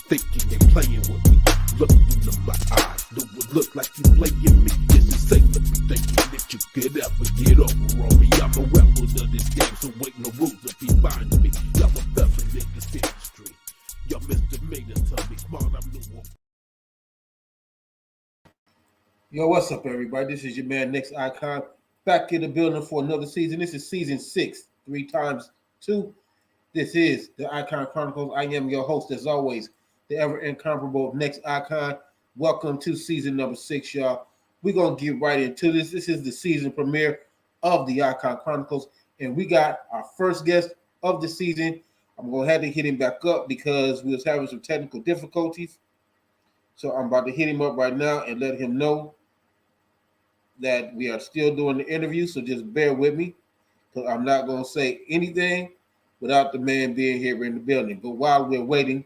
thinking they playing with me. Looking into my eyes, do it look like you playing me? Is it safe to be thinking that you could ever get over on me? I'm a rebel to this game, so ain't no rules if you find me. Y'all a felon in this industry. Y'all misdemeanors, tell me smart, I'm new. Yo, what's up, everybody? This is your man, Next Icon, back in the building for another season. This is season 6, 3 times 2. This is the ICON Chronicles. I am your host, as always, the ever incomparable Next Icon. Welcome to season number 6, y'all. We're going to get right into this. This is the season premiere of the ICON Chronicles, and we got our first guest of the season. I'm going to have to hit him back up because we was having some technical difficulties. So I'm about to hit him up right now and let him know that we are still doing the interview, so just bear with me, because I'm not going to say anything without the man being here in the building. But while we're waiting,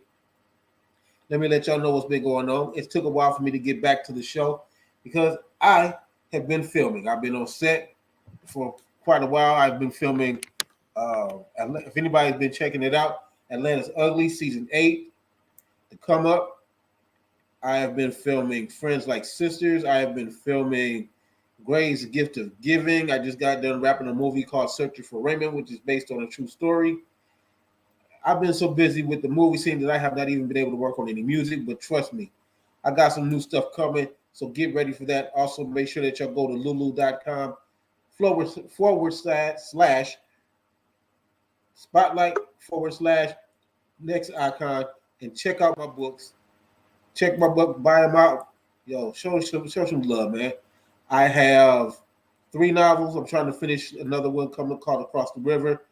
let me let y'all know what's been going on. It took a while for me to get back to the show because I have been filming. I've been on set for quite a while. I've been filming, if anybody's been checking it out, Atlanta's Ugly, season 8, to come up. I have been filming Friends Like Sisters. I have been filming Gray's Gift of Giving. I just got done wrapping a movie called Searching for Raymond, which is based on a true story. I've been so busy with the movie scene that I have not even been able to work on any music, but trust me, I got some new stuff coming, so get ready for that. Also, make sure that y'all go to lulu.com /spotlight /next icon and check out my books. Check my book, buy them out. Yo, show some love, man. I have 3 novels. I'm trying to finish another one coming called Across the River.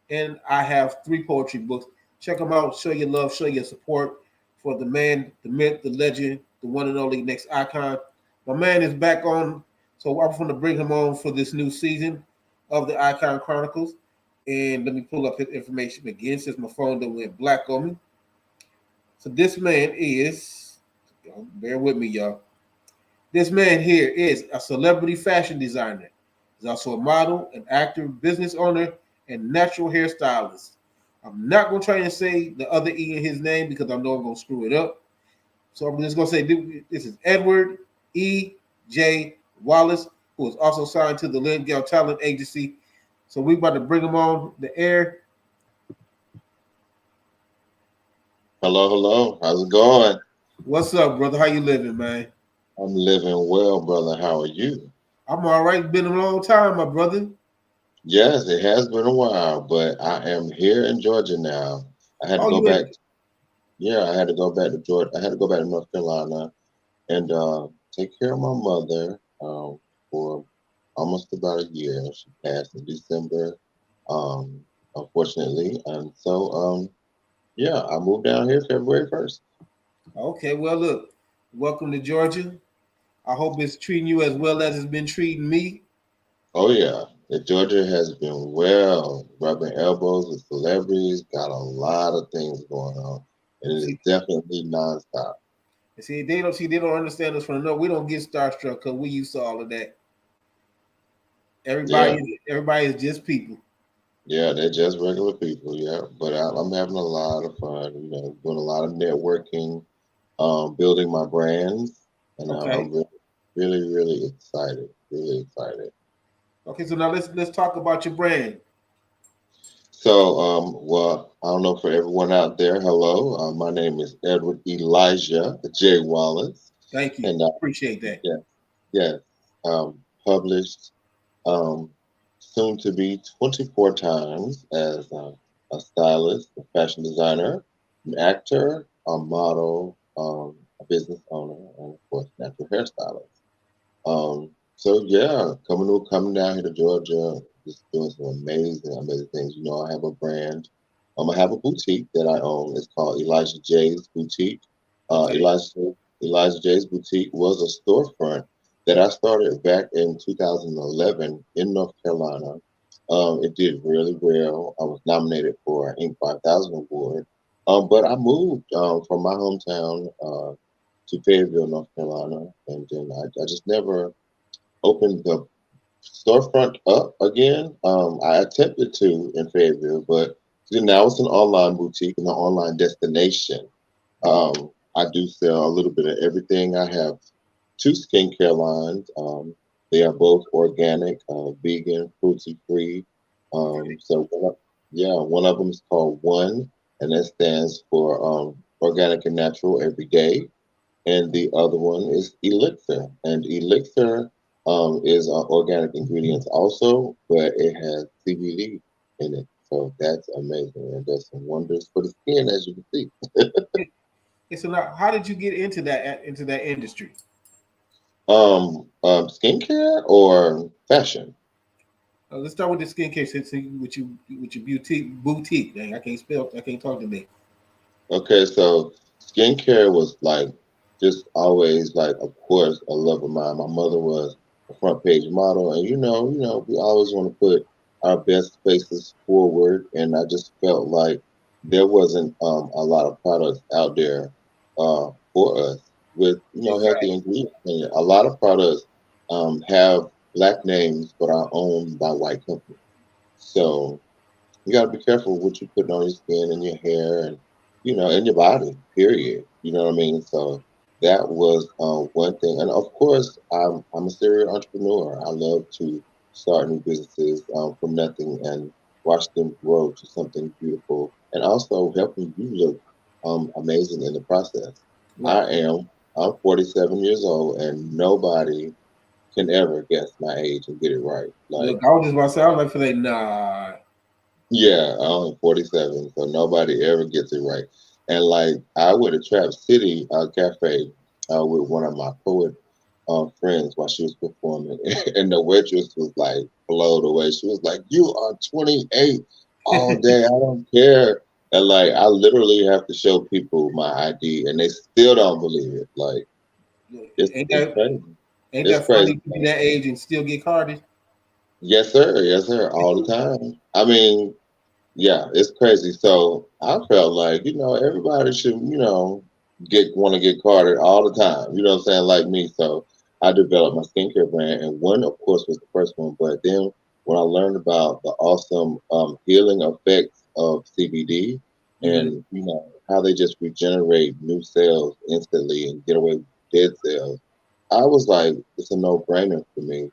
And I have 3 poetry books. Check them out. Show your love. Show your support for the man, the myth, the legend, the one and only Next Icon. My man is back on. So I'm going to bring him on for this new season of the ICON Chronicles. And let me pull up his information again since my phone done went black on me. So this man is, bear with me, y'all. This man here is a celebrity fashion designer. He's also a model, an actor, business owner, and natural hairstylist. I'm not going to try and say the other E in his name because I know I'm going to screw it up. So I'm just going to say this is Edward E. J. Wallace, who is also signed to the Lynn Gale Talent Agency. So we're about to bring him on the air. Hello. How's it going? What's up, brother? How you living, man? I'm living well, brother. How are you? I'm all right. It's been a long time, my brother. Yes, it has been a while, but I am here in Georgia now. I had to go back. I had to go back to Georgia. I had to go back to North Carolina and take care of my mother for almost about a year. She passed in December, unfortunately. And so, I moved down here February 1st. Okay, well, look, welcome to Georgia. I hope it's treating you as well as it's been treating me. Oh, yeah. Georgia has been well, rubbing elbows with celebrities, got a lot of things going on, and it is definitely nonstop. See, they don't understand us from the north. We don't get starstruck because we used to all of that. Everybody is just people. Yeah, they're just regular people. Yeah, but I'm having a lot of fun. Doing a lot of networking, building my brands, and I'm really, really excited. Really excited. Okay, so now let's talk about your brand. So, I don't know, for everyone out there, hello. My name is Edward Elijah J. Wallace. Thank you. And appreciate that. Yes. Published soon to be 24 times as a stylist, a fashion designer, an actor, a model, a business owner, and of course, natural hairstylist. Coming down here to Georgia, just doing some amazing things. I have a brand. I have a boutique that I own. It's called Elijah J's Boutique. Elijah J's Boutique was a storefront that I started back in 2011 in North Carolina. It did really well. I was nominated for an Inc. 5000 award. But I moved from my hometown to Fayetteville, North Carolina, and then I just never opened the storefront up again. I attempted to in Fayetteville, but now it's an online boutique and an online destination. I do sell a little bit of everything. I have two skincare lines. They are both organic, vegan, cruelty free. So one of them is called One, and that stands for organic and natural every day. And the other one is Elixir, and Elixir is organic ingredients also, but it has CBD in it. So that's amazing and does some wonders for the skin, as you can see. It's a lot. How did you get into that industry? Skincare or fashion? Let's start with the skincare. Since with your boutique. Dang, I can't spell. I can't talk today. Okay, so skincare was like just always like, of course, a love of mine. My mother was a front page model, and we always want to put our best faces forward. And I just felt like there wasn't a lot of products out there for us with healthy Exactly. ingredients in it. A lot of products have black names but are owned by white companies. So you got to be careful what you putting on your skin and your hair and in your body. Period. You know what I mean? So that was one thing, and of course, I'm a serial entrepreneur. I love to start new businesses from nothing and watch them grow to something beautiful, and also helping you look amazing in the process. I Right. am. I'm 47 years old, and nobody can ever guess my age and get it right. Like Look, I was just about to say, I was like, nah. yeah, I'm 47, so nobody ever gets it right. And like I went to Trap City Cafe with one of my poet friends while she was performing, and the waitress was like blown away. She was like, "You are 28 all day. I don't care." And like I literally have to show people my ID, and they still don't believe it. Like ain't it's that crazy. ain't It's that funny crazy. to be that age and still get carded? Yes, sir. Yes, sir. All the time. I mean, yeah, it's crazy. So I felt like, everybody should, get want to get carded all the time. You know what I'm saying? Like me. So I developed my skincare brand, and one, of course, was the first one. But then when I learned about the awesome healing effects of CBD, Mm-hmm. and how they just regenerate new cells instantly and get away with dead cells, I was like, it's a no-brainer for me.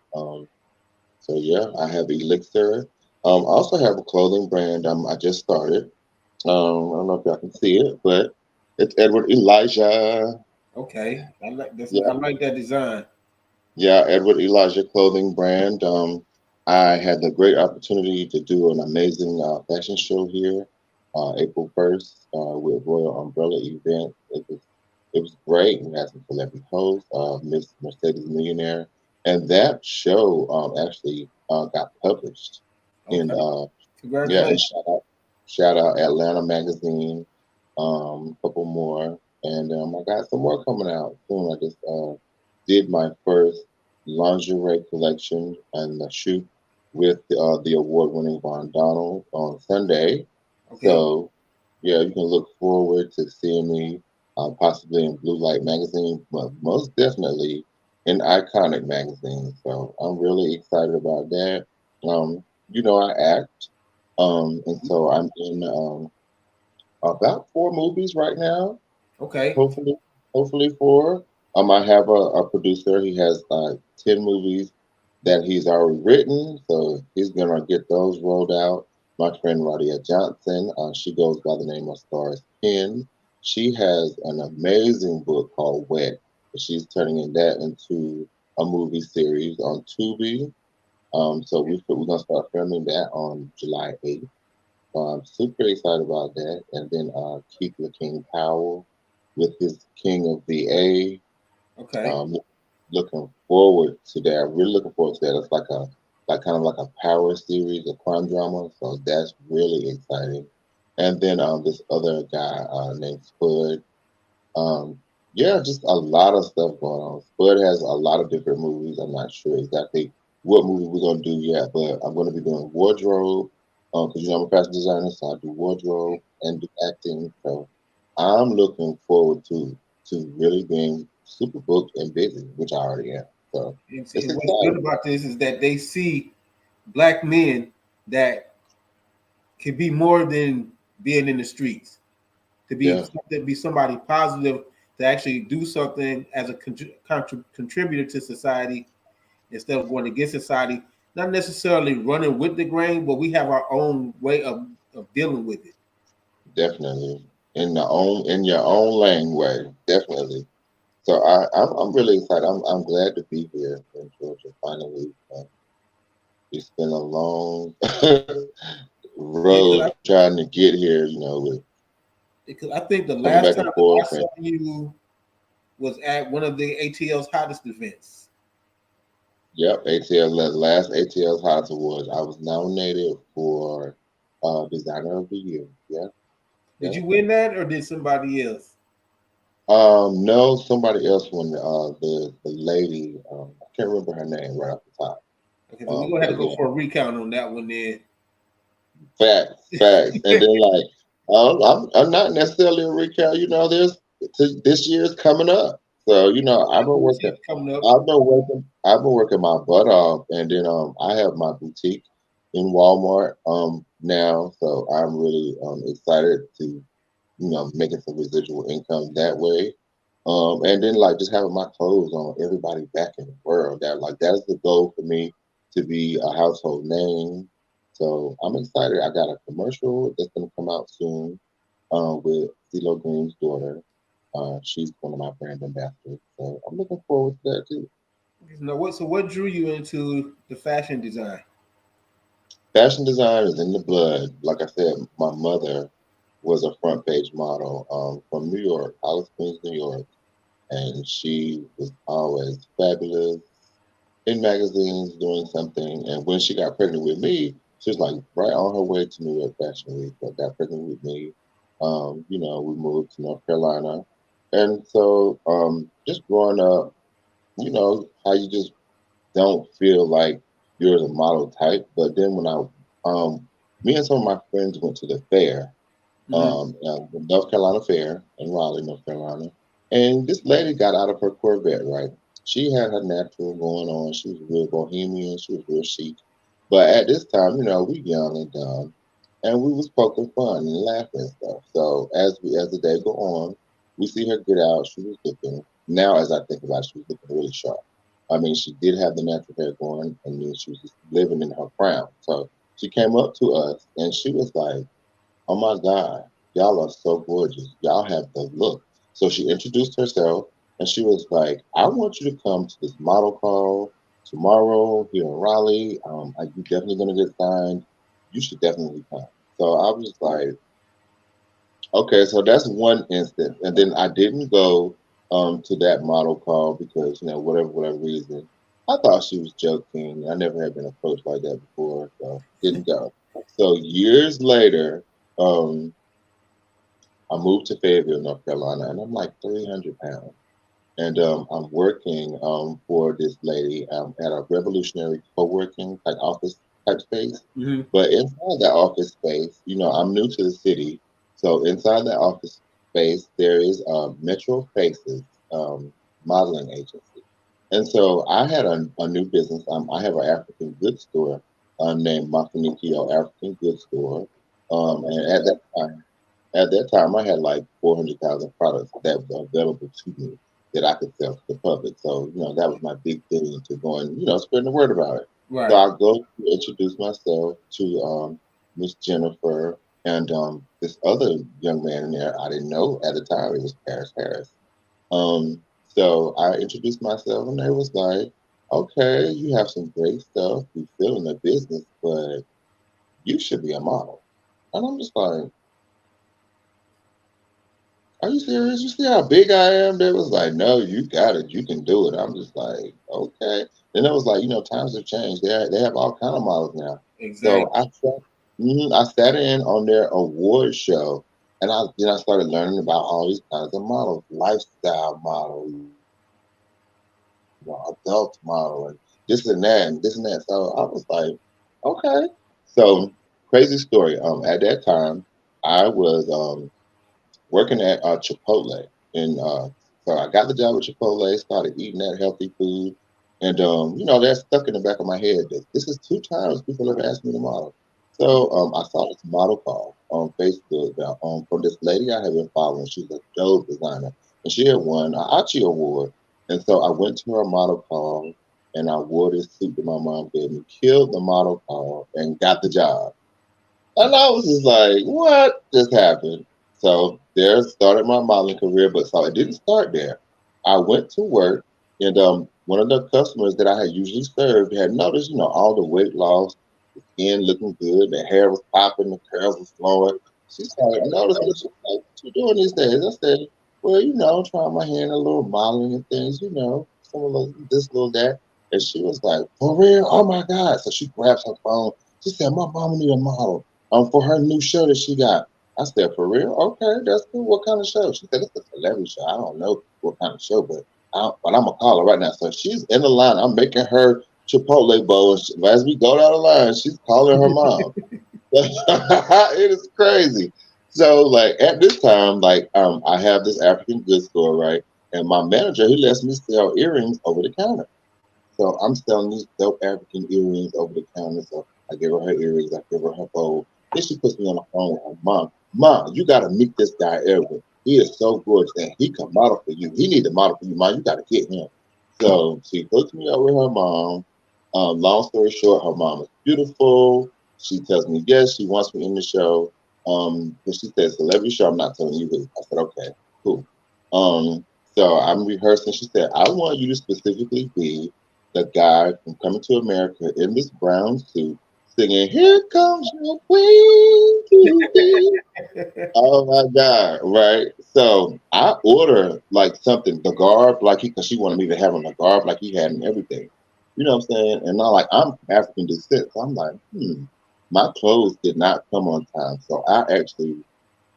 So yeah, I have Elixir. I also have a clothing brand. I just started. I don't know if y'all can see it, but it's Edward Elijah. Okay, I like this. I Yeah, like that design. yeah, Edward Elijah clothing brand. I had the great opportunity to do an amazing fashion show here, April 1st, with Royal Umbrella event. It was great. We had some celebrity hosts, Miss Mercedes Millionaire, and that show actually got published in Okay, yeah, and congratulations. shout out Atlanta Magazine, a couple more, and I got some more coming out soon. I just did my first lingerie collection and the shoot with the award-winning Von Donald on Sunday. Okay, So yeah, you can look forward to seeing me possibly in Blue Light magazine, but most definitely in Iconic magazine. So I'm really excited about that. I act, and so I'm in about four movies right now. okay, Hopefully four. I have a producer. He has 10 movies that he's already written, so he's gonna get those rolled out. My friend Radia Johnson, she goes by the name of Stars Pen. She has an amazing book called Wet. She's turning that into a movie series on Tubi. So we're gonna start filming that on July 8th. So I'm super excited about that. And then Keith King Powell with his King of VA. okay. Looking forward to that. Really looking forward to that. It's like kind of like a power series, a crime drama. So that's really exciting. And then this other guy named Spud. Um, yeah, just a lot of stuff going on. Spud has a lot of different movies. I'm not sure exactly what movie we're gonna do yet, but I'm gonna be doing wardrobe because I'm a fashion designer, so I do wardrobe and do acting. So I'm looking forward to really being super booked and busy, which I already am. So it's And what's good exciting. about this is that they see black men that can be more than being in the streets. to be something, be somebody positive, to actually do something as a contributor to society instead of going against society. Not necessarily running with the grain, but we have our own way of dealing with it. Definitely in your own lane way, definitely. So I'm really excited. I'm glad to be here in Georgia finally. It's been a long Yeah, road trying to get here, with because I think the coming last back time and that I forth. saw you was at one of the ATL's hottest events. Yep, ATL, the last ATL House Awards. I was nominated for Designer of the Year. Yeah, Did yeah. you win that, or did somebody else? No, somebody else won. The lady, I can't remember her name right off the top. Okay, so we're gonna have But to go yeah, for a recount on that one then. facts. And then like, I'm not necessarily a recount. This year's coming up, so I've been This working. year's coming up. I've been working my butt off, and then I have my boutique in Walmart now, so I'm really excited to making some residual income that way. And then like just having my clothes on everybody back in the world. That is the goal for me, to be a household name. So I'm excited. I got a commercial that's gonna come out soon with CeeLo Green's daughter. She's one of my brand ambassadors. So I'm looking forward to that too. So what drew you into the fashion design? Fashion design is in the blood. Like I said, my mother was a front page model from New York, Alice Springs, New York, and she was always fabulous in magazines doing something. And when she got pregnant with me, she was like right on her way to New York Fashion Week, but got pregnant with me. We moved to North Carolina, and so just growing up, how you just don't feel like you're the model type. But then when me and some of my friends went to the fair, Mm-hmm. the North Carolina Fair in Raleigh, North Carolina, and this lady got out of her Corvette, right? She had her natural going on. She was real bohemian. She was real chic. But at this time, we young and dumb, and we was poking fun and laughing and stuff. So as the day go on, we see her get out. She was looking. Now, as I think about it, she was looking really sharp. I mean, she did have the natural hair going, and then she was just living in her crown. So she came up to us, and she was like, "Oh my God, y'all are so gorgeous. Y'all have the look." So she introduced herself, and she was like, "I want you to come to this model call tomorrow here in Raleigh. You definitely gonna get signed. You should definitely come." So I was like, okay, so that's one instance. And then I didn't go to that model call because, whatever reason. I thought she was joking. I never had been approached like that before, so didn't go. So years later, um, I moved to Fayetteville, North Carolina, and I'm like 300 pounds. And I'm working for this lady at a revolutionary co-working type office type space. Mm-hmm. But inside that office space, I'm new to the city. So inside that office space, there is Metro Faces um, modeling agency. And so I had a new business. I have an African goods store named Mafanikio African Goods Store. And at that time, I had like 400,000 products that were available to me that I could sell to the public. So, that was my big thing to going, spreading the word about it. So Right. I go to introduce myself to Miss Jennifer and this other young man in there. I didn't know at the time it was Paris Harris. So I introduced myself and they was like, okay, you have some great stuff. We feel in the business, but you should be a model. And I'm just like, are you serious? You see how big I am? They was like, no, you got it. You can do it. I'm just like, okay. Then it was like, times have changed. They have all kind of models now. So Exactly. I sat in on their award show, and I started learning about all these kinds of models, lifestyle model, adult model, and this and that and this and that. So I was like, okay. So crazy story. At that time, I was working at Chipotle, and so I got the job at Chipotle. Started eating that healthy food, and that's stuck in the back of my head. This is two times people have asked me to model. So I saw this model call on Facebook from this lady I have been following. She's a dope designer, and she had won an Achi award. And so I went to her model call, and I wore this suit that my mom gave me, killed the model call, and got the job. And I was just like, what just happened? So there started my modeling career, but so it didn't start there. I went to work, and one of the customers that I had usually served had noticed, all the weight loss, the skin looking good, the hair was popping, the curls was flowing. She started noticing, she's like, what you doing these days? I said, well, trying my hand in a little modeling and things, some of those, this, little that. And she was like, for real? Oh my God. So she grabs her phone. She said, my mama need a model for her new show that she got. I said, for real? Okay, that's cool. What kind of show? She said, it's a celebrity show. I don't know what kind of show, but I'm gonna call her right now. So she's in the line. I'm making her Chipotle bowl. As we go down the line, she's calling her mom. It is crazy. So like at this time, I have this African goods store, right? And my manager, he lets me sell earrings over the counter. So I'm selling these dope African earrings over the counter. So I give her her earrings, I give her her bowl. Then she puts me on the phone with her mom. Mom, you gotta meet this guy Edward. He is so gorgeous and he can model for you. He need to model for you, mom. You gotta get him. So she hooks me up with her mom. Long story short, her mom is beautiful. She tells me yes, she wants me in the show. But she says celebrity show. I'm not telling you who. I said okay, cool. So I'm rehearsing. She said I want you to specifically be the guy from Coming to America in this brown suit singing, "Here comes your queen to be." Oh my God, right? So I order like something, the garb, like because she wanted me to have on the garb, like he had and everything. You know what I'm saying? And I'm African descent. So I'm like, my clothes did not come on time. So I actually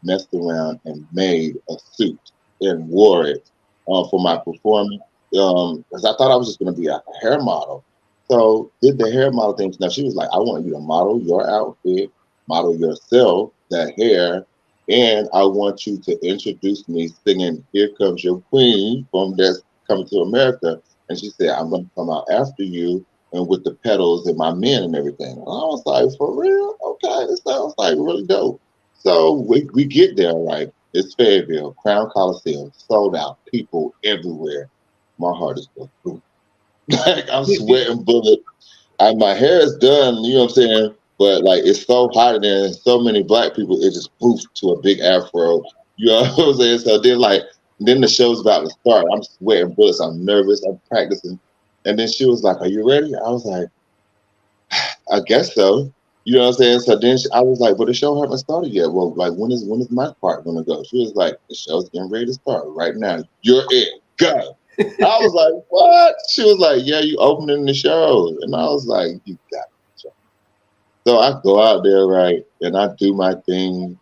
messed around and made a suit and wore it for my performance because I thought I was just going to be a hair model. So did the hair model thing. Now she was like, I want you to model your outfit, model yourself, the hair, and I want you to introduce me singing "Here Comes Your Queen" from That's Coming to America. And she said, I'm going to come out after you and with the pedals and my men and everything. And I was like, for real? Okay, this sounds like really dope. So we get there, right? It's Fayetteville, Crown Coliseum, sold out, people everywhere. My heart is going boom. Like I'm sweating bullets. My hair is done, you know what I'm saying? But like it's so hot in there, and so many black people, it just poofs to a big afro. You know what I'm saying? So then the show's about to start. I'm sweating bullets. I'm nervous. I'm practicing. And then she was like, "Are you ready?" I was like, I guess so. You know what I'm saying? So then I was like, but the show haven't started yet. Well, like when is my part gonna go? She was like, the show's getting ready to start right now. You're it. Go. I was like, what? She was like, yeah, you opening the show. And I was like, you got it. So I go out there, right, and I do my thing.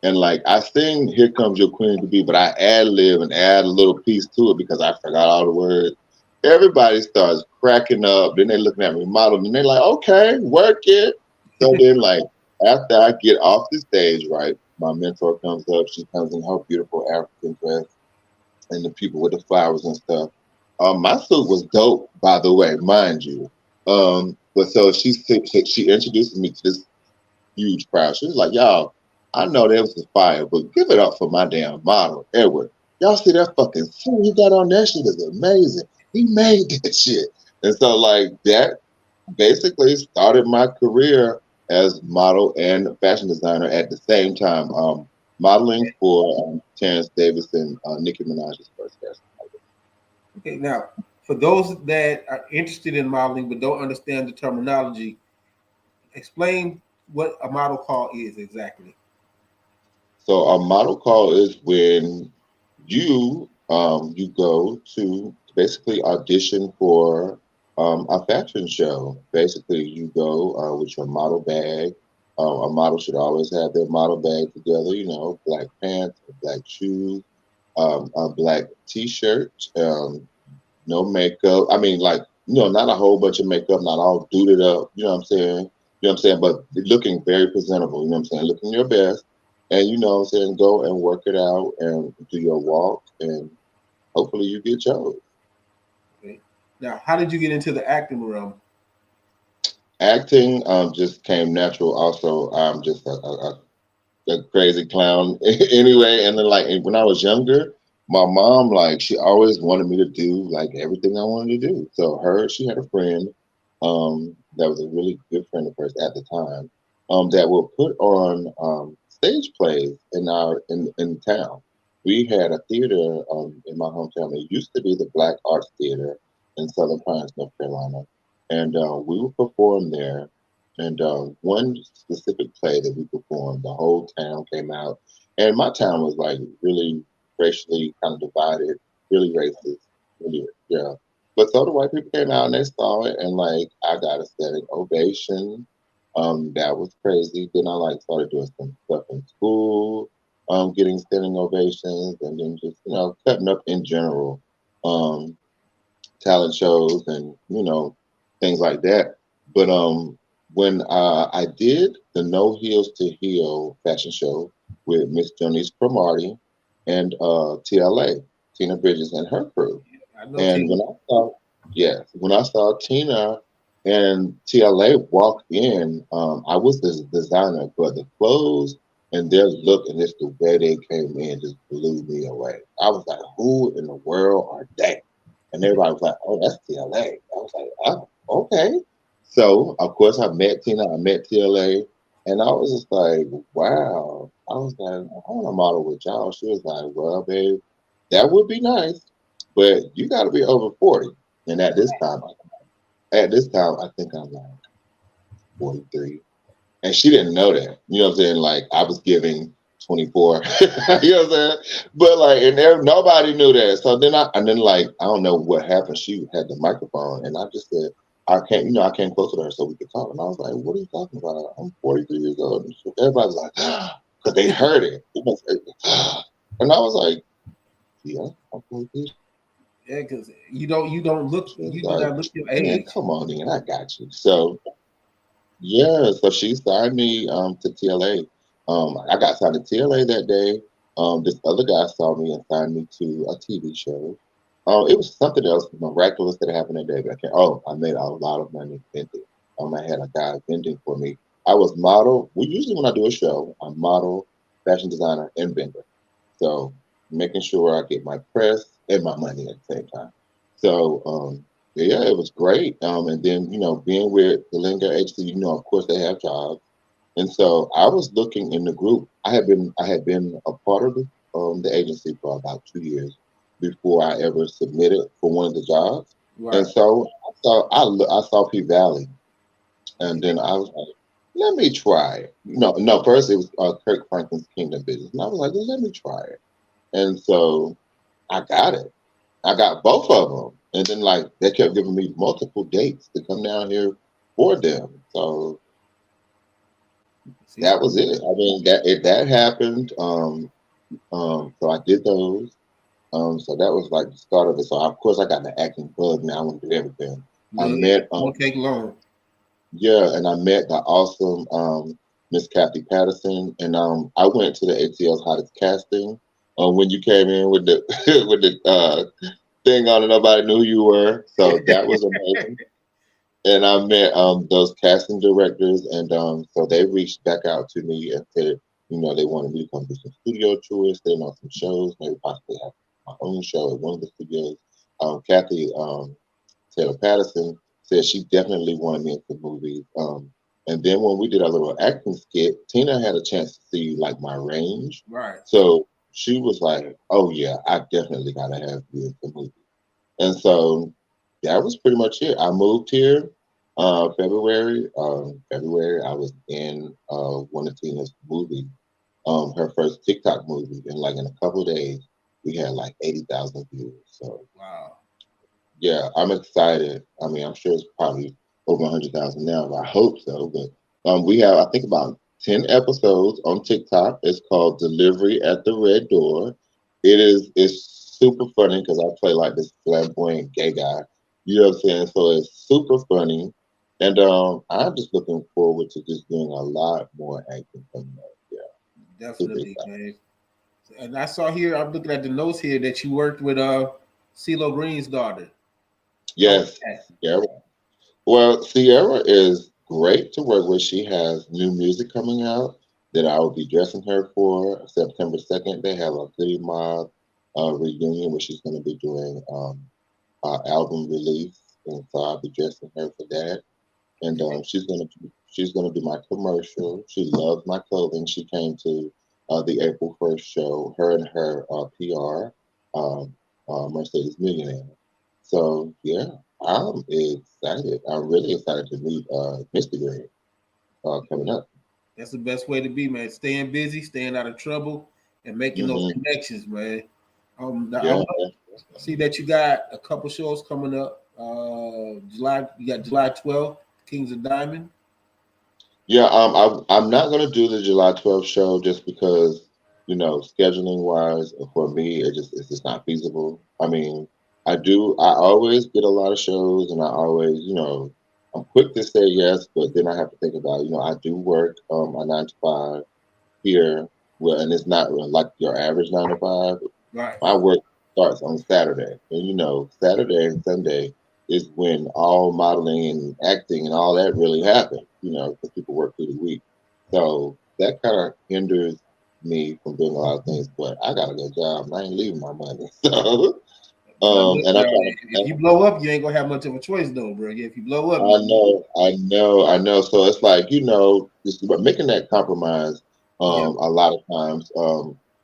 And like I sing Here Comes Your Queen to Be, but I ad lib and add a little piece to it because I forgot all the words. Everybody starts cracking up. Then they looking at me modeling and they're like, okay, work it. So then like after I get off the stage, right, my mentor comes up, she comes in her beautiful African dress and the people with the flowers and stuff. My suit was dope, by the way, mind you. But so she introduces me to this huge crowd. She was like, y'all, I know that was a fire, but give it up for my damn model, Edward. Y'all see that fucking suit he got on? That shit is amazing. He made that shit. And so like that basically started my career as model and fashion designer at the same time. Modeling for Terrence Davis and Nicki Minaj's first fashion. Okay, now for those that are interested in modeling but don't understand the terminology, explain what a model call is exactly. So a model call is when you go to basically audition for a fashion show. Basically, you go with your model bag. A model should always have their model bag together. Black pants, black shoes, a black T-shirt, no makeup. I mean, like not a whole bunch of makeup, not all duded up. You know what I'm saying? You know what I'm saying? But looking very presentable. You know what I'm saying? Looking your best, and you know what I'm saying. Go and work it out and do your walk, and hopefully you get yours. Okay. Now, how did you get into the acting realm? Acting just came natural. Also, I'm just a crazy clown anyway. And then like when I was younger, my mom like she always wanted me to do like everything I wanted to do. So she had a friend that was a really good friend of hers at the time that would put on stage plays in town. We had a theater in my hometown. It used to be the Black Arts Theater in Southern Pines, North Carolina, and we would perform there. And one specific play that we performed, the whole town came out, and my town was like really racially kind of divided, really racist, really, yeah. But so the white people came out and they saw it, and like I got a standing ovation. That was crazy. Then I like started doing some stuff in school, getting standing ovations, and then just cutting up in general, um, talent shows and things like that. But when I did the No Heels to Heel fashion show with Miss Jonice Cromartie and TLA, Tina Bridges and her crew. I know And Tina. when I saw Tina and TLA walk in, I was the designer, but the clothes and their look and just the way they came in just blew me away. I was like, who in the world are they? And everybody was like, oh, that's TLA. I was like, oh, okay. So of course I met Tina, I met TLA, and I was just like, wow. I was like, I want to model with y'all. She was like, well, babe, that would be nice, but you got to be over 40. And at this time, I think I'm like 43. And she didn't know that. You know what I'm saying? Like I was giving 24. You know what I'm saying? But like, and nobody knew that. So then like, I don't know what happened. She had the microphone, and I just said, I came closer to her so we could talk. And I was like, what are you talking about? I'm 43 years old. And everybody was like, because they heard it. And I was like, yeah, I'm 43. Yeah, because you don't look She was you do like, not look your man, age. come on in, I got you. So yeah, so she signed me to TLA. I got signed to TLA that day. This other guy saw me and signed me to a TV show. It was something else miraculous that happened that day. But I made a lot of money vending. I had a guy vending for me. I was model. We usually when I do a show, I'm model, fashion designer, and vendor. So making sure I get my press and my money at the same time. So yeah, it was great. And then being with the Linger HC, of course they have jobs. And so I was looking in the group. I had been a part of the agency for about 2 years before I ever submitted for one of the jobs. And Right. so I saw P Valley, and then I was like, let me try it. No, first it was Kirk Franklin's Kingdom Business, and I was like, let me try it. And so I got it. I got both of them, and then like they kept giving me multiple dates to come down here for them. So See, that was it. I mean, that happened. So I did those. So that was like the start of it. So of course I got the acting bug now. I want to do everything. I look, met won't take long. yeah, and I met the awesome Miss Kathy Patterson, and I went to the ATL's hottest casting. When you came in with the with the thing on and nobody knew who you were, so that was amazing. And I met those casting directors, and so they reached back out to me and said, they wanted me to come do some studio tours, stay on some shows, maybe possibly have my own show at one of the studios. Kathy Taylor Patterson said she definitely wanted me in some movies. And then when we did our little acting skit, Tina had a chance to see like my range, Right. so she was like, "Oh yeah, I definitely gotta have you in some movies." And so that was pretty much it. I moved here February. February, I was in one of Tina's movies, her first TikTok movie, and like in a couple of days, we had like 80,000 views. So Wow. yeah, I'm excited. I mean, I'm sure it's probably over 100,000 now. But I hope so. But we have, I think, about 10 episodes on TikTok. It's called Delivery at the Red Door. It's super funny because I play like this flamboyant gay guy. You know what I'm saying? So it's super funny. And I'm just looking forward to just doing a lot more acting from that. Yeah, super Definitely, excited. man. And I saw here, I'm looking at the notes here that you worked with CeeLo Green's daughter. How was Yes, that? Sierra. Well, Sierra is great to work with. She has new music coming out that I will be dressing her for September 2nd. They have a Goody Mob reunion where she's going to be doing album release, and so I'll be dressing her for that. And she's gonna do my commercial. She loves my clothing. She came to the April 1st show. Her and her PR, Mercedes Millionaire. So yeah, I'm excited. I'm really excited to meet Mr. Green coming up. That's the best way to be, man. Staying busy, staying out of trouble, and making those Hmm. connections, man. Yeah, I see that you got a couple shows coming up. You got July 12th, Kings of Diamond. yeah. I'm not gonna do the July 12th show just because scheduling wise for me it's just not feasible. I mean, I always get a lot of shows, and I always I'm quick to say yes, but then I have to think about I do work a 9 to 5 here, well, and it's not like your average 9 to 5. Right. My work starts on Saturday, and Saturday and Sunday is when all modeling and acting and all that really happens. Because people work through the week, so that kind of hinders me from doing a lot of things. But I got a good job, and I ain't leaving my money. So, But look, and I'm bro, trying if to. you blow up, you ain't gonna have much of a choice, though, bro. Yeah, if you blow up, I know, I know, I know. So it's like, just about making that compromise yeah, a lot of times,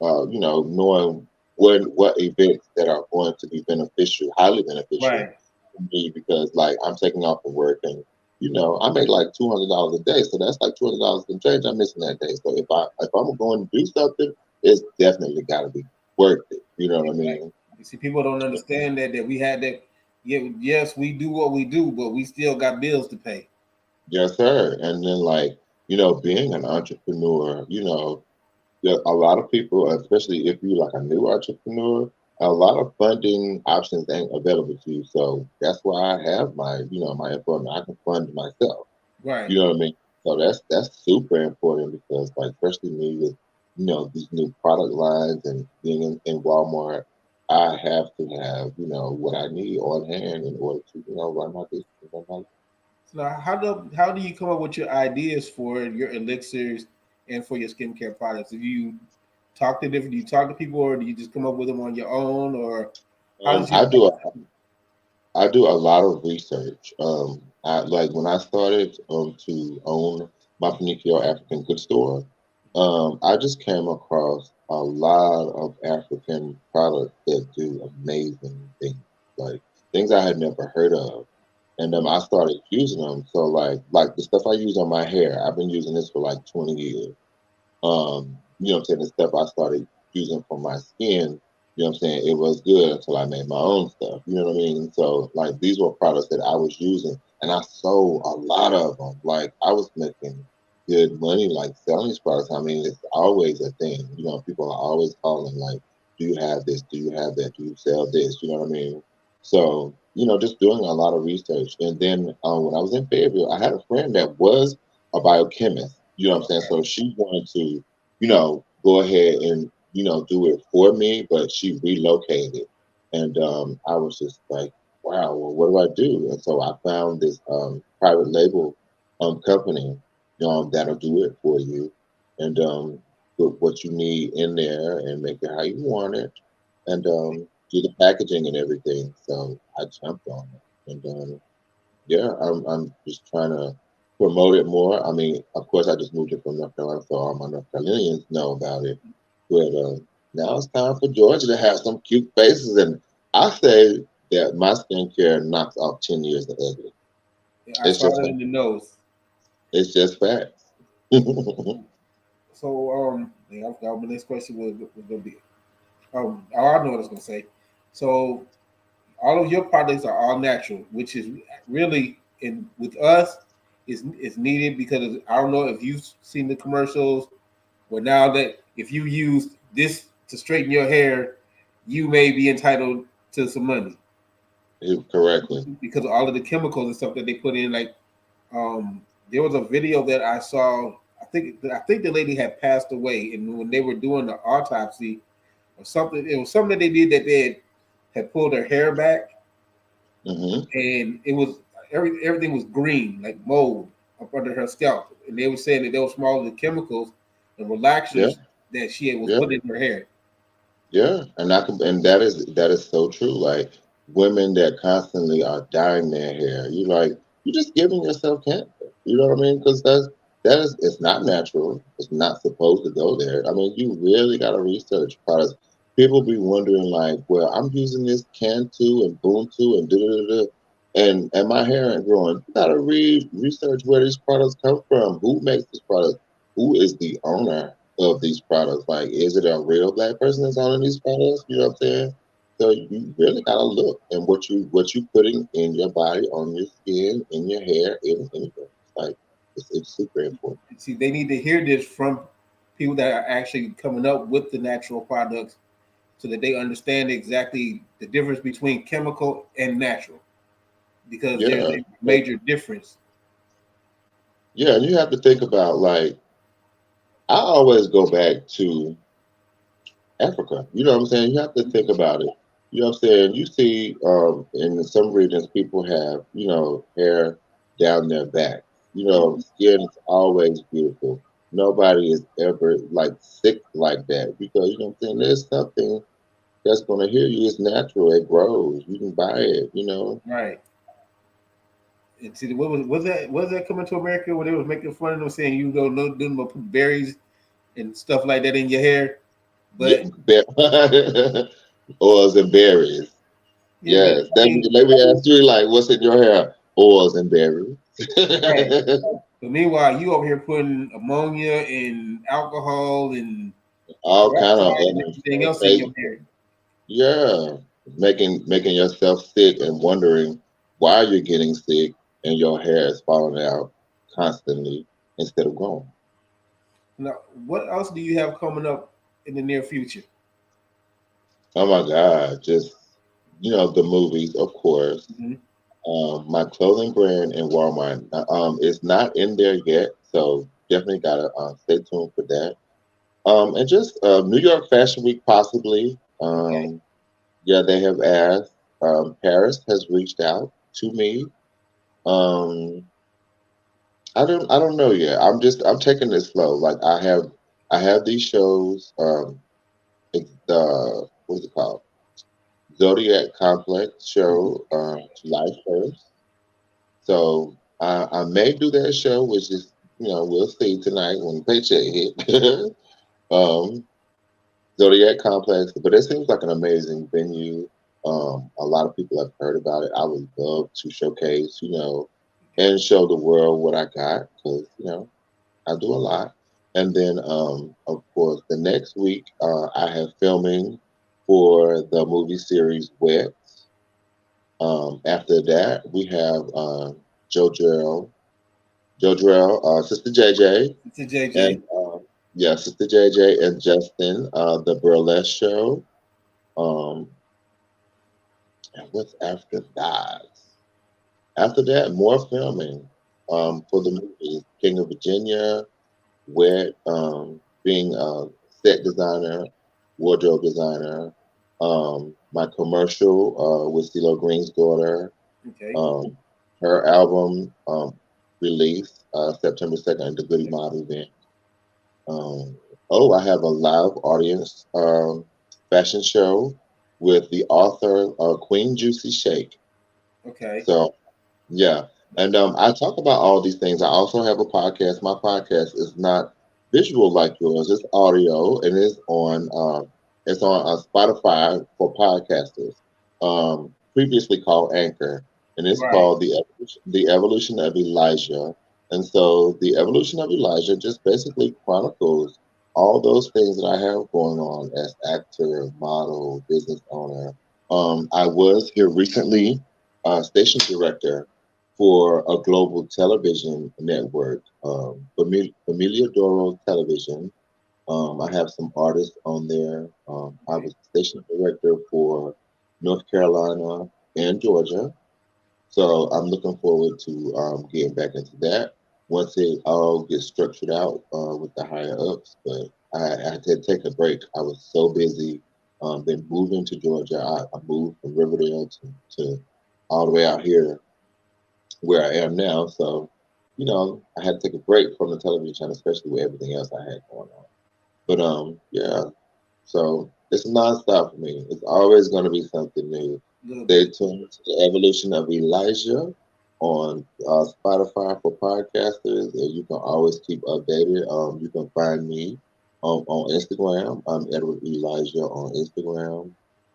knowing what events that are going to be beneficial, highly beneficial right. for me, because like I'm taking off from work, and I make like $200 a day, so that's like $200 in change I'm missing that day. So if I'm going to do something, it's definitely got to be worth it. You know what I Exactly. mean? You see, people don't understand that we had that. Yeah, yes, we do what we do, but we still got bills to pay. Yes, sir. And then like, being an entrepreneur, yeah, a lot of people, especially if you're like a new entrepreneur, a lot of funding options ain't available to you. So that's why I have my employment. I can fund myself. Right. You know what I mean? So that's super important because, like, especially me with these new product lines and being in Walmart, I have to have what I need on hand in order to run my business. Run my So now, how do you come up with your ideas for your elixirs and for your skincare products? Do you do you talk to people, or do you just come up with them on your own, or how does your I do process? I do a lot of research. Like when I started to own my Finicchio African Good Store, I just came across a lot of African products that do amazing things, like things I had never heard of, and I started using them. So like the stuff I use on my hair, I've been using this for like 20 years. What I'm saying, the stuff I started using for my skin, what I'm saying, it was good until I made my own stuff. You know what I mean? And so like these were products that I was using, and I sold a lot of them. Like I was making good money like selling these products. I mean, it's always a thing. People are always calling like, do you have this? Do you have that? Do you sell this? You know what I mean? So, just doing a lot of research. And then when I was in Fayetteville, I had a friend that was a biochemist. You know what I'm saying? So she wanted to, go ahead and, do it for me, but she relocated. And I was just like, wow, well, what do I do? And so I found this private label company that'll do it for you and put what you need in there and make it how you want it and do the packaging and everything. So I jumped on it. And yeah, I'm just trying to promote it more. I mean, of course, I just moved it from North Carolina, so all my North Carolinians know about it. But now it's time for Georgia to have some cute faces, and I say that my skincare knocks off 10 years of ugly. I It's saw just that in the nose. it's just facts. So yeah, I forgot what my next question was gonna be. Oh, I know what I was gonna say. So all of your products are all natural, which is really in with us is needed because I don't know if you've seen the commercials. Well, now that if you use this to straighten your hair, you may be entitled to some money Correctly. because of all of the chemicals and stuff that they put in. Like, there was a video that I saw. I think the lady had passed away, and when they were doing the autopsy or something, it was something that they did that they had pulled her hair back, Hmm. and it was everything was green, like mold. up under her scalp, and they were saying that those were all the chemicals and Yeah, relaxers that she was yeah, putting in her hair. yeah. And that is so true. Like women that constantly are dyeing their hair, you're just giving yourself cancer. You know what I mean? Because that is it's not natural. It's not supposed to go there. I mean, you really got to research products. People be wondering like, well, I'm using this Cantu and Buntu and da da da, and my hair ain't growing. You got to research where these products come from. Who makes this product? Who is the owner of these products? Like, is it a real black person that's owning these products? You know what I'm saying? So you really gotta look and what you putting in your body, on your skin, in your hair, in anything. Like it's super important. See, they need to hear this from people that are actually coming up with the natural products, so that they understand exactly the difference between chemical and natural, because there's Yeah, a major difference. yeah. And you have to think about like I always go back to Africa. You know what I'm saying? You have to think about it. You know what I'm saying? You see, in some regions, people have, hair down their back. Skin is always beautiful. Nobody is ever like sick like that because, you know what I'm saying? There's something that's going to heal you. It's natural. It grows. You can buy it. Right. And see, what was that coming to America where they was making fun of them, saying you don't know them put berries and stuff like that in your hair, Yeah, but oils and berries. yeah, but Yes. I That, mean, let me ask you, like, what's in your hair? Oils and berries. right. But meanwhile, you over here putting ammonia and alcohol and All kind of peroxide and everything else in your crazy. hair. Yeah, making yourself sick and wondering why you're getting sick and your hair is falling out constantly instead of growing. Now, what else do you have coming up in the near future? Oh my God, just the movies, of course. Mhm. My clothing brand in Walmart is not in there yet, so definitely gotta stay tuned for that. And just New York Fashion Week possibly. Okay. Yeah, they have asked. Paris has reached out to me. Um, I don't know yet. I'm taking this slow. Like I have these shows. It's the what is it called? Zodiac Complex show July 1st. So I may do that show, which is we'll see tonight when the paycheck hit. um, Zodiac Complex, but it seems like an amazing venue. A lot of people have heard about it. I would love to showcase, and show the world what I got because I do a lot. And then, of course, the next week I have filming for the movie series Wet. After that, we have JoJo, JoJo, Sister JJ, It's a JJ. and yeah, Sister JJ and Justin, the Burlesque show. Um, and what's after that? After that, more filming for the movies. King of Virginia, Wet, being a set designer, wardrobe designer. My commercial with CeeLo Green's daughter. Okay. Um, her album release September 2nd at the Goody Mob event. I have a live audience fashion show with the author Queen Juicy Shake. Okay. So yeah, and I talk about all these things. I also have a podcast. My podcast is not visual like yours; it's audio, and it's on Spotify for podcasters. Previously called Anchor, and it's Right. called the Evolution of Elijah. And so, the Evolution of Elijah just basically chronicles all those things that I have going on as actor, model, business owner. I was here recently, station director for a global television network, Familia Doro Television. I have some artists on there. I Okay. was station director for North Carolina and Georgia. So I'm looking forward to getting back into that once it all gets structured out with the higher ups. But I had to take a break. I was so busy. Then moving to Georgia, I moved from Riverdale to all the way out here where I am now. So you know, I had to take a break from the television channel, especially with everything else I had going on. But yeah. So it's nonstop for me. It's always going to be something new. Little Stay bit. tuned to the evolution of Elijah on Spotify for podcasters, and you can always keep updated. You can find me on Instagram. I'm Edward Elijah on Instagram.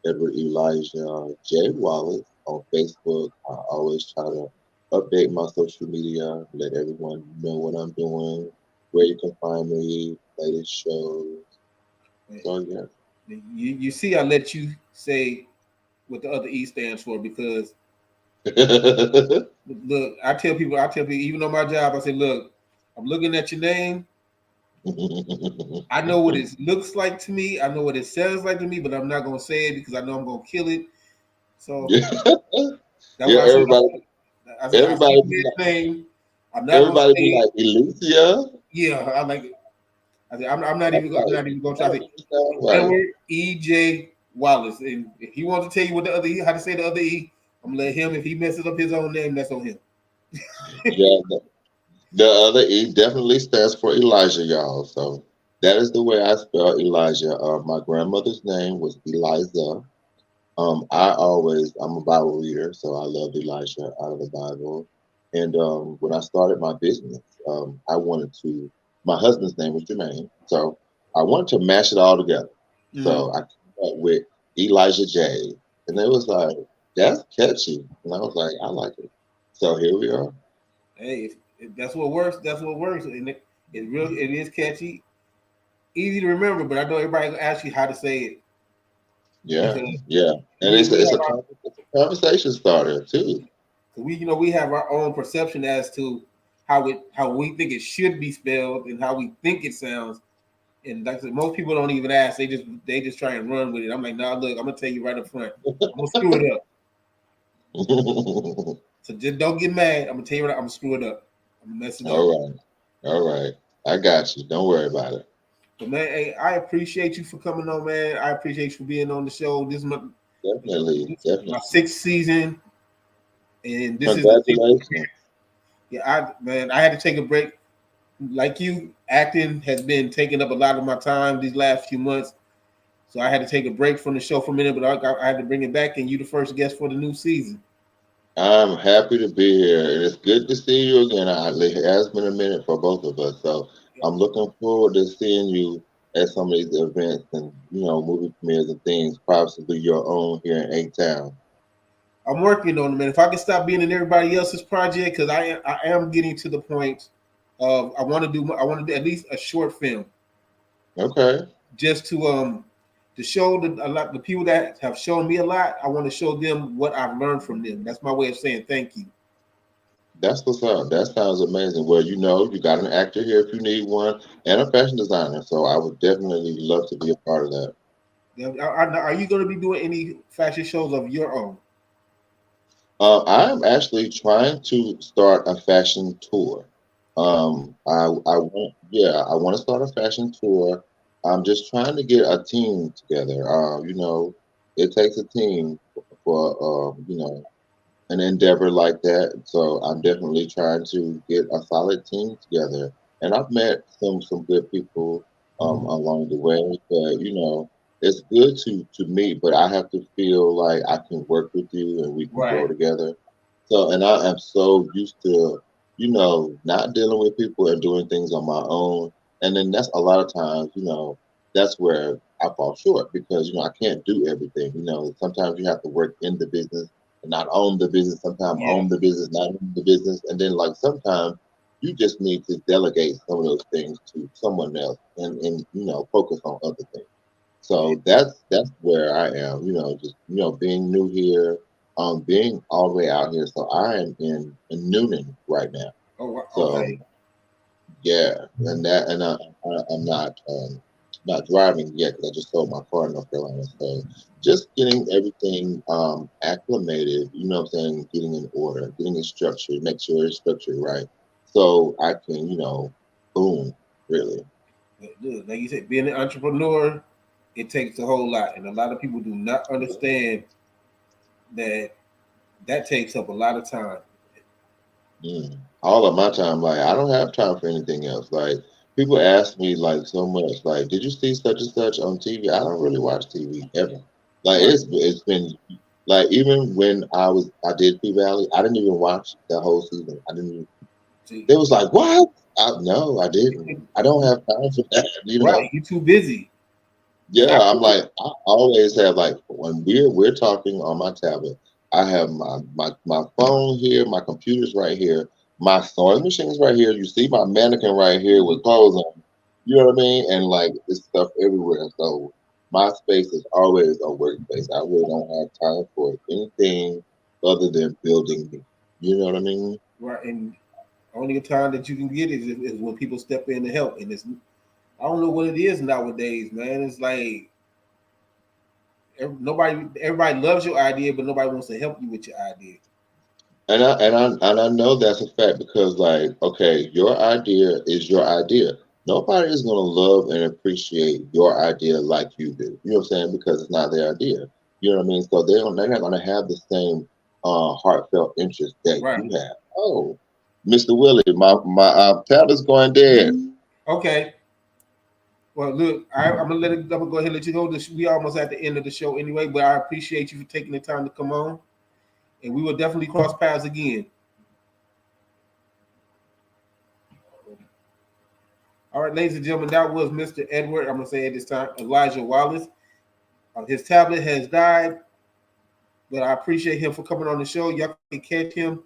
Edward Elijah J Wallace on Facebook. I always try to update my social media, let everyone know what I'm doing, where you can find me, latest shows. So yeah. You see, I let you say what the other E stands for because look, I tell people, even on my job, I say, look, I'm looking at your name. I know what it looks like to me. I know what it sounds like to me, but I'm not gonna say it because I know I'm gonna kill it. So Yeah, that's yeah. why I see Everybody be his name. I'm not gonna everybody say be it. like Alicia. Yeah, I like it. I'm I'm like, not even gonna try that to say don't sound right. Edward E.J. Wallace. And if he wants to tell you what the other E, how to say the other E, I'm gonna let him. If he messes up his own name, that's on him. Yeah, the other E definitely stands for Elijah, y'all. So that is the way I spell Elijah. My grandmother's name was Eliza. I'm a Bible reader, so I love Elijah out of the Bible. And when I started my business, I wanted to. My husband's name was Jermaine, so I wanted to mash it all together. Mm-hmm. So I came up with Elijah J, and they was like, "That's catchy," and I was like, "I like it." So here we are. Hey, if that's what works. That's what works, and it is catchy, easy to remember. But I know everybody gonna ask you how to say it Yeah, because yeah, and we we have it's a conversation starter too. we have our own perception as to how we think it should be spelled and how we think it sounds. And like I said, most people don't even ask; they just try and run with it. I'm like, nah, look, I'm gonna tell you right up front. I'm gonna screw it up. So just don't get mad. I'm gonna tell you right. I'm gonna screw it up. I'm gonna mess it up. All right, all right, I got you. Don't worry about it. But man, hey, I appreciate you for coming on, man. I appreciate you for being on the show. Definitely, This is my definitely. sixth season, and this is the sixth. Congratulations. Yeah, I had to take a break. Like you, acting has been taking up a lot of my time these last few months, so I had to take a break from the show for a minute. But I had to bring it back, and you the first guest for the new season. I'm happy to be here, and it's good to see you again. It has been a minute for both of us, so I'm looking forward to seeing you at some of these events and movie premieres and things, possibly your own here in A Town. I'm working on it, man. If I can stop being in everybody else's project, because I am getting to the point of I want to do at least a short film Okay, just to show the people that have shown me a lot. I want to show them what I've learned from them. That's my way of saying thank you. that's what's up. That sounds amazing. Well, you got an actor here if you need one, and a fashion designer. So I would definitely love to be a part of that. Are you going to be doing any fashion shows of your own? I'm actually trying to start a fashion tour. I want to start a fashion tour. I'm just trying to get a team together. It takes a team for an endeavor like that. So I'm definitely trying to get a solid team together. And I've met some good people along the way, but it's good to meet, but I have to feel like I can work with you and we can grow Right. together. So, and I am so used to, not dealing with people and doing things on my own. And then that's a lot of times, that's where I fall short because, I can't do everything. Sometimes you have to work in the business and not own the business, sometimes Yeah. own the business, not own the business. And then like sometimes you just need to delegate some of those things to someone else and focus on other things. So that's where I am, just being new here, being all the way out here. So I am in Noonan right now. Oh, So okay. yeah, I'm not driving yet because I just sold my car in North Carolina. So just getting everything acclimated, you know what I'm saying, getting in order, getting it structured, make sure it's structured right. So I can, boom, really. Look, like you said, being an entrepreneur, it takes a whole lot, and a lot of people do not understand that takes up a lot of time. Mm. all of my time. Like I don't have time for anything else. Like people ask me like so much, like, did you see such and such on TV? I don't really watch TV ever. Like Right. it's been like even when I did P Valley, I didn't even watch the whole season. I didn't even, See, they was like, what? No, I didn't. I don't have time for that, you right. know? You're too busy. And Yeah, I'm like I always have like when we're talking on my tablet, I have my phone here, my computer's right here, my sewing machine's right here. You see my mannequin right here with clothes on. You know what I mean? And like it's stuff everywhere. So my space is always a workspace. I really don't have time for anything other than building me. You know what I mean? right, and only time that you can get is when people step in to help. And it's I don't know what it is nowadays, man. It's like everybody loves your idea, but nobody wants to help you with your idea. And I know that's a fact because like, okay, your idea is your idea. Nobody is gonna love and appreciate your idea like you do. You know what I'm saying? Because it's not their idea. You know what I mean? So they're not gonna have the same heartfelt interest that Right. you have. Oh, Mr. Willie, my tablet's going dead. Okay. Well, look, I'm gonna let it. I'm gonna go ahead and let you go. We almost at the end of the show anyway, but I appreciate you for taking the time to come on, and we will definitely cross paths again. All right, ladies and gentlemen, that was Mr. Edward. I'm gonna say at this time, Elijah Wallace. His tablet has died, but I appreciate him for coming on the show. Y'all can catch him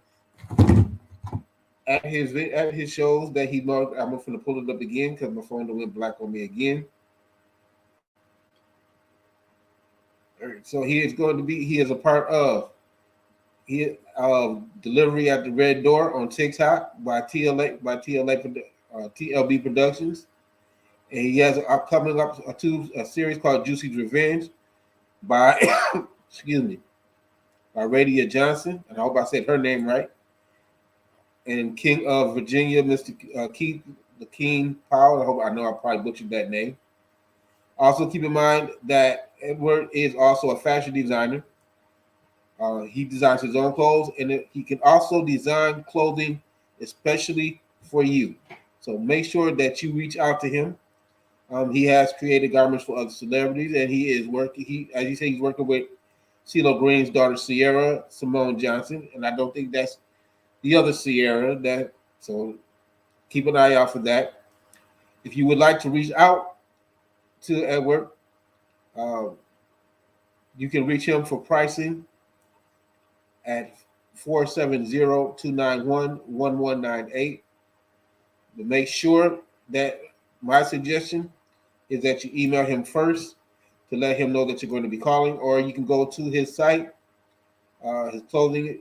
at his shows that he loved. I'm gonna pull it up again because my phone went black on me again. All right, so he is a part of delivery at the Red Door on TikTok by TLB Productions, and he has coming up a series called Juicy's Revenge by excuse me, by Radia Johnson, and I hope I said her name right, and King of Virginia, Mr. Keith the King Powell. I know I probably butchered that name. Also, keep in mind that Edward is also a fashion designer. He designs his own clothes, and he can also design clothing especially for you. So make sure that you reach out to him. He has created garments for other celebrities, and he is working. As you say, he's working with CeeLo Green's daughter Sierra Simone Johnson, and I don't think that's the other Sierra. So keep an eye out for that. If you would like to reach out to Edward, uh, you can reach him for pricing at 470-291-1198. But make sure that my suggestion is that you email him first to let him know that you're going to be calling, or you can go to his site. His clothing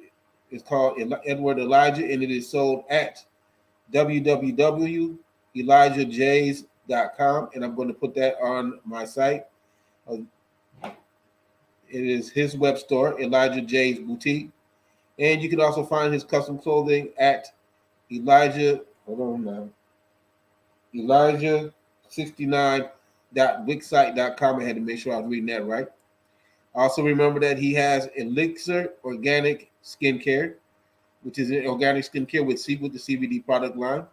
is called Edward Elijah, and it is sold at www.elijahjays.com, and I'm going to put that on my site. It is his web store, Elijah J's Boutique. And you can also find his custom clothing at hold on now, Elijah69.wixsite.com. I had to make sure I was reading that right. Also remember that he has Elixir Organic Skincare, which is an organic skincare with the CBD product line.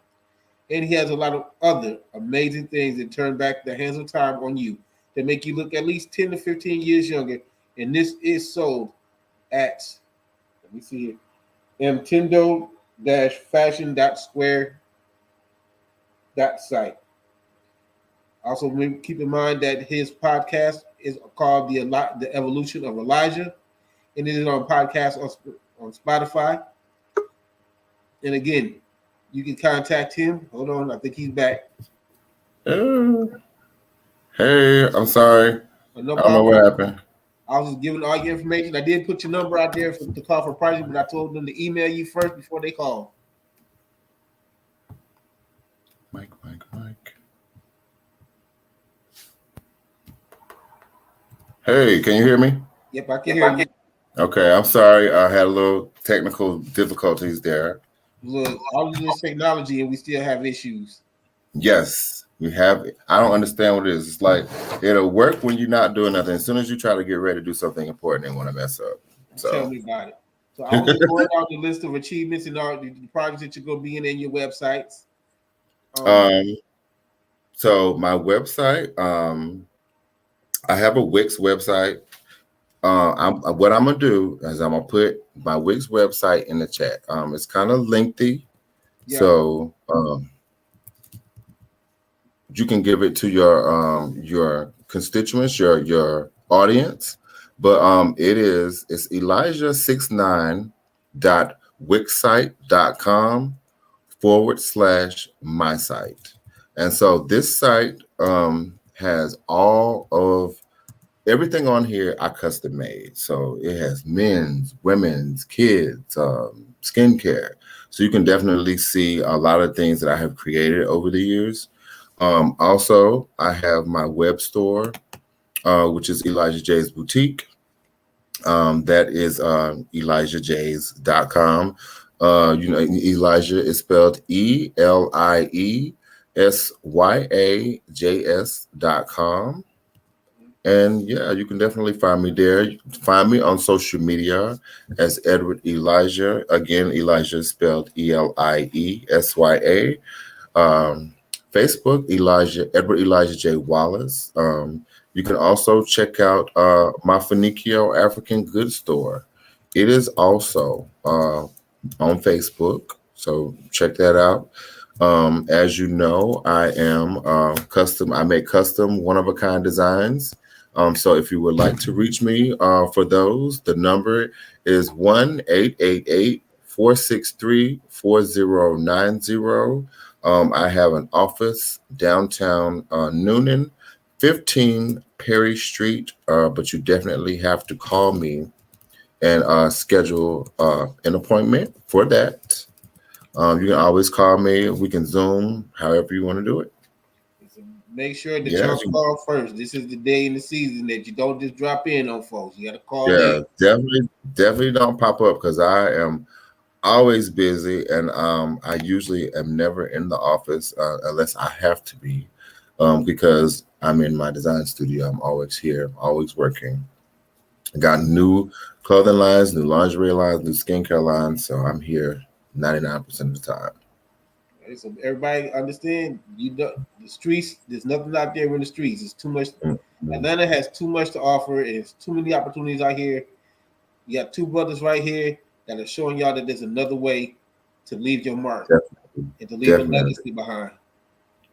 And he has a lot of other amazing things that turn back the hands of time on you to make you look at least 10 to 15 years younger. And this is sold at, let me see it, mtendo-fashion.square.site. Also, keep in mind that his podcast is called The Evolution of Elijah, and it is on podcast on Spotify. And again, you can contact him. Hold on, I think he's back. Hey, I'm sorry. No I don't know problem. what happened. I was just giving all your information. I did put your number out there to call for pricing, but I told them to email you first before they call. Mike. Hey, can you hear me? Yep, I can hear you. Okay, I'm sorry. I had a little technical difficulties there. Look, all of this technology, and we still have issues. Yes, we have. I don't understand what it is. It's like it'll work when you're not doing nothing. As soon as you try to get ready to do something important, they want to mess up. So Tell me about it. So I was just going down the list of achievements and all the projects that you're going to be in your websites. So my website, I have a Wix website. What I'm gonna do is I'm gonna put my Wix website in the chat. It's kind of lengthy, so you can give it to your constituents, your audience. But it's elijah69.wixsite.com/my site. And so this site has all of everything on here I custom made. So it has men's, women's, kids, skincare. So you can definitely see a lot of things that I have created over the years. Also, I have my web store, which is Elijah J's Boutique. That is ElijahJays.com. Elijah is spelled ELIESYAJS.com. And yeah, you can definitely find me there. Find me on social media as Edward Elijah. Again, Elijah is spelled ELIESYA. Facebook, Edward Elijah J. Wallace. You can also check out my Finicchio African Goods Store. It is also on Facebook, so check that out. As you know, I am custom. I make custom one-of-a-kind designs. So if you would like to reach me for those, the number is 1-888-463-4090. I have an office downtown Noonan, 15 Perry Street, but you definitely have to call me and schedule an appointment for that. You can always call me. We can Zoom, however you want to do it. Make sure that y'all call first. This is the day in the season that you don't just drop in on folks. You got to call in. Definitely don't pop up because I am always busy, and I usually am never in the office unless I have to be, because I'm in my design studio. I'm always here, always working. I got new clothing lines, new lingerie lines, new skincare lines, so I'm here 99% of the time. So everybody understand, the streets, there's nothing out there in the streets. It's too much. Mm-hmm. Atlanta has too much to offer, and it's too many opportunities out here. You got two brothers right here that are showing y'all that there's another way to leave your mark and to leave a legacy behind.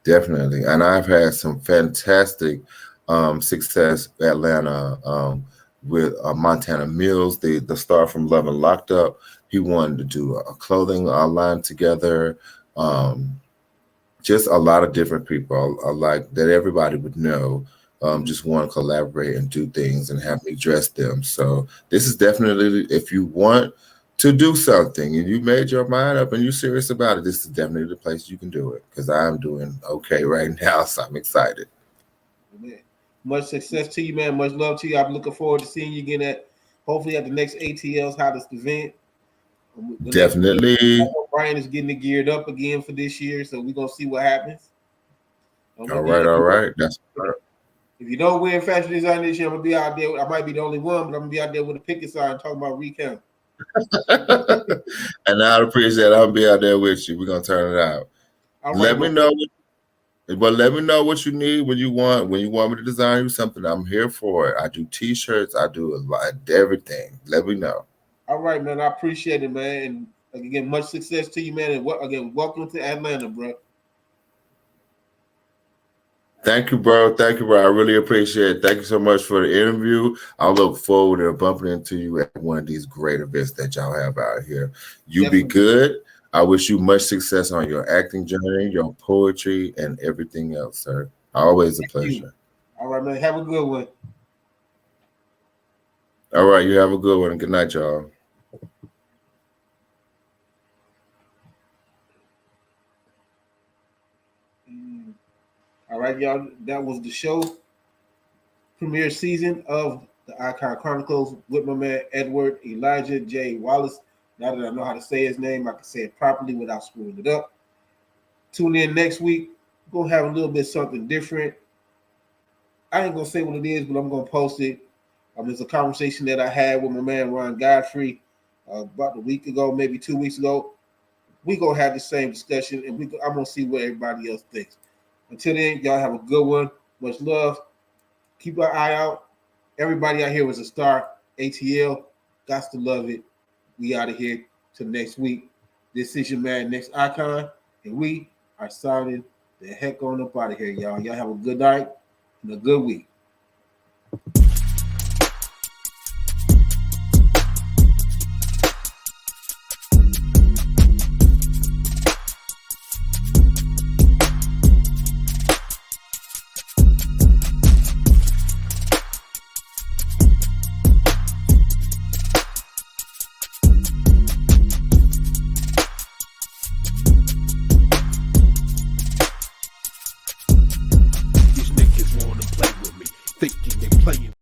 Definitely. And I've had some fantastic success in Atlanta with Montana Mills, the star from Love and Locked Up. He wanted to do a clothing line together. Just a lot of different people like that everybody would know, just want to collaborate and do things and have me dress them. So this is definitely, if you want to do something and you made your mind up and you're serious about it, this is definitely the place you can do it, because I'm doing okay right now, so I'm excited. Amen. Much success to you, man. Much love to you. I'm looking forward to seeing you again hopefully at the next ATL's hottest event. Definitely. Brian is getting it geared up again for this year, so we're gonna see what happens. All right. That's right. If you don't win fashion design this year, I'm gonna be out there. I might be the only one, but I'm gonna be out there with a picket sign talking about recount. And I appreciate it. I'll be out there with you. We're gonna turn it out. Let me know what you need when you want me to design you something. I'm here for it. I do t-shirts, I do a lot, everything. Let me know. All right, man. I appreciate it, man. And again, much success to you, man. And again, welcome to Atlanta, bro. Thank you, bro. I really appreciate it. Thank you so much for the interview. I look forward to bumping into you at one of these great events that y'all have out here. You Definitely. Be good. I wish you much success on your acting journey, your poetry, and everything else, sir. Always a pleasure. All right, man. Have a good one. All right, you have a good one. And good night, y'all. All right, y'all. That was the show premiere season of the ICON Chronicles with my man Edward Elijah J. Wallace. Now that I know how to say his name, I can say it properly without screwing it up. Tune in next week. We're going to have a little bit something different. I ain't going to say what it is, but I'm going to post it. It's a conversation that I had with my man Ron Godfrey. about a week ago, maybe 2 weeks ago. We gonna have the same discussion, and I'm gonna see what everybody else thinks. Until then, y'all have a good one. Much love. Keep an eye out. Everybody out here was a star. ATL, got to love it. We out of here till next week. This is your man, Next Icon, and we are signing the heck on up out of here, y'all. Y'all have a good night and a good week. These niggas wanna play with me, thinking they playing